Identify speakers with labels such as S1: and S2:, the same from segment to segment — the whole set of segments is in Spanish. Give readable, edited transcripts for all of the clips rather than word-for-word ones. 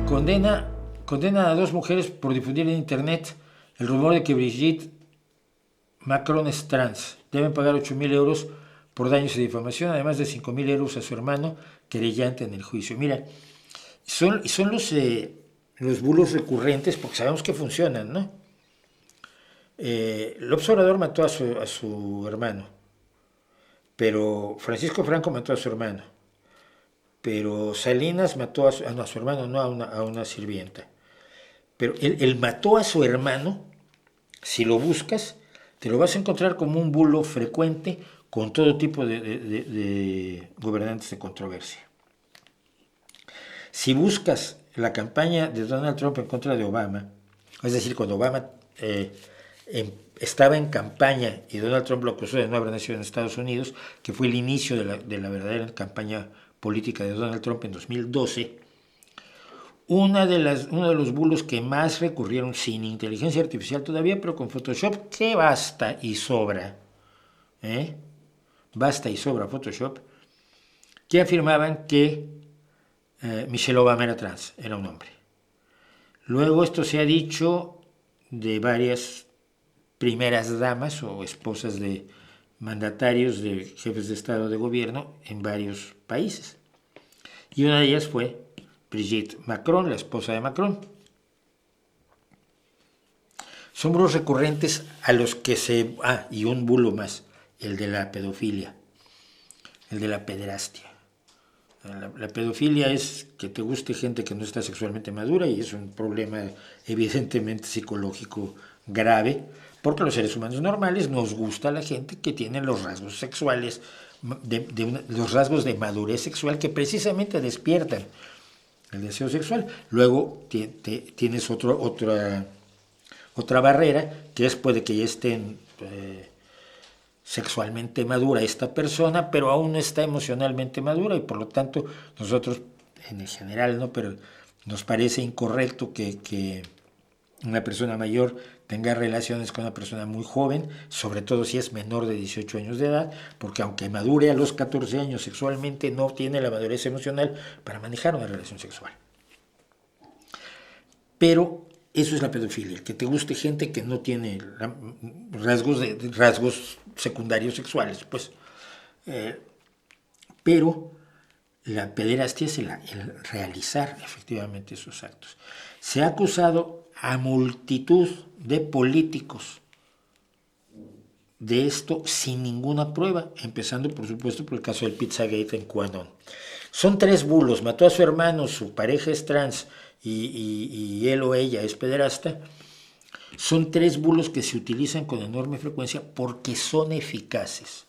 S1: Condena, condena a dos mujeres por difundir en internet el rumor de que Brigitte Macron es trans. Deben pagar 8.000 euros por daños y difamación, además de 5.000 euros a su hermano querellante en el juicio. Mira, son los bulos recurrentes porque sabemos que funcionan, ¿no? López Obrador mató a su hermano, pero Francisco Franco mató a su hermano, pero Salinas mató a su hermano, no a una sirvienta. Pero él mató a su hermano, si lo buscas, te lo vas a encontrar como un bulo frecuente con todo tipo de gobernantes de controversia. Si buscas la campaña de Donald Trump en contra de Obama, es decir, cuando Obama estaba en campaña y Donald Trump lo acusó de no haber nacido en Estados Unidos, que fue el inicio de la verdadera campaña política de Donald Trump en 2012, uno de los bulos que más recurrieron sin inteligencia artificial todavía, pero con Photoshop, que basta y sobra, basta y sobra Photoshop, que afirmaban que Michelle Obama era trans, era un hombre. Luego esto se ha dicho de varias primeras damas o esposas de mandatarios, de jefes de Estado de gobierno en varios países. Y una de ellas fue Brigitte Macron, la esposa de Macron. Son bulos recurrentes a los que se... y un bulo más, el de la pedofilia, el de la pederastia. La pedofilia es que te guste gente que no está sexualmente madura y es un problema evidentemente psicológico grave, porque los seres humanos normales nos gusta la gente que tiene los rasgos sexuales, los rasgos de madurez sexual que precisamente despiertan el deseo sexual. Luego tienes otra barrera, que es puede que ya estén sexualmente madura esta persona, pero aún no está emocionalmente madura y por lo tanto nosotros, en general, ¿no? Pero nos parece incorrecto que una persona mayor tenga relaciones con una persona muy joven, sobre todo si es menor de 18 años de edad, porque aunque madure a los 14 años sexualmente, no tiene la madurez emocional para manejar una relación sexual. Pero eso es la pedofilia, que te guste gente que no tiene rasgos secundarios sexuales, pues. Pero la pederastia es el realizar efectivamente esos actos. Se ha acusado a multitud de políticos de esto sin ninguna prueba, empezando por supuesto por el caso del Pizzagate en QAnon. Son 3 bulos: mató a su hermano, su pareja es trans y él o ella es pederasta. Son 3 bulos que se utilizan con enorme frecuencia porque son eficaces.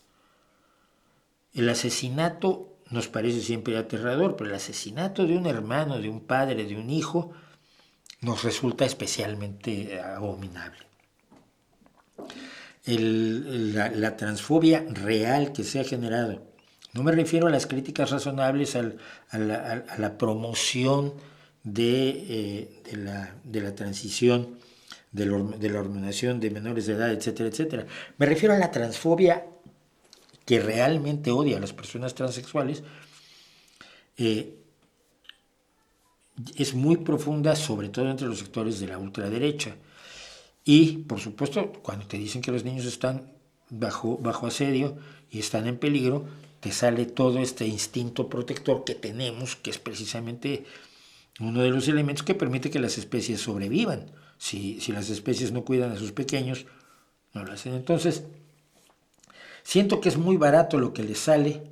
S1: El asesinato nos parece siempre aterrador, pero el asesinato de un hermano, de un padre, de un hijo, nos resulta especialmente abominable. La transfobia real que se ha generado, no me refiero a las críticas razonables a la promoción de la transición, de la hormonación de menores de edad, etcétera, etcétera. Me refiero a la transfobia que realmente odia a las personas transexuales. Es muy profunda, sobre todo entre los sectores de la ultraderecha. Y, por supuesto, cuando te dicen que los niños están bajo asedio y están en peligro, te sale todo este instinto protector que tenemos, que es precisamente uno de los elementos que permite que las especies sobrevivan. Si las especies no cuidan a sus pequeños, no lo hacen. Entonces, siento que es muy barato lo que les sale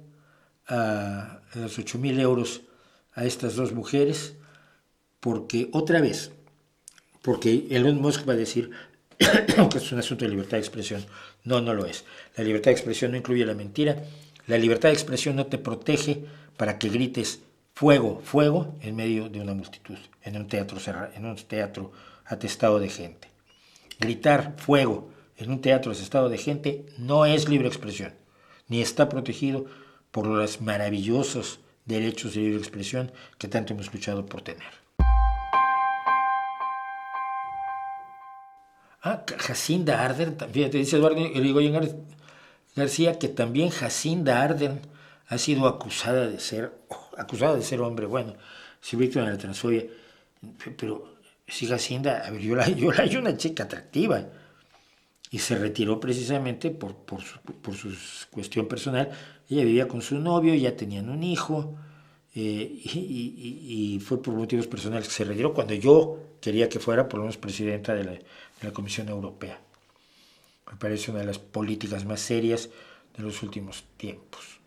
S1: a los 8.000 euros a estas 2 mujeres, porque otra vez, porque Elon Musk va a decir que es un asunto de libertad de expresión. No, no lo es. La libertad de expresión no incluye la mentira. La libertad de expresión no te protege para que grites fuego, fuego en medio de una multitud, en un teatro atestado de gente. Gritar fuego en un teatro atestado de gente no es libre expresión, ni está protegido por los maravillosos derechos de libre expresión que tanto hemos luchado por tener. Jacinda Ardern, fíjate, dice Eduardo Irigoyen García que también Jacinda Ardern ha sido acusada de ser hombre. Bueno, si víctima de la transfobia, pero siga siendo, a ver, yo la hallo una chica atractiva. Y se retiró precisamente por su cuestión personal. Ella vivía con su novio, ya tenían un hijo, y fue por motivos personales que se retiró cuando yo quería que fuera por lo menos presidenta de la Comisión Europea. Me parece una de las políticas más serias de los últimos tiempos.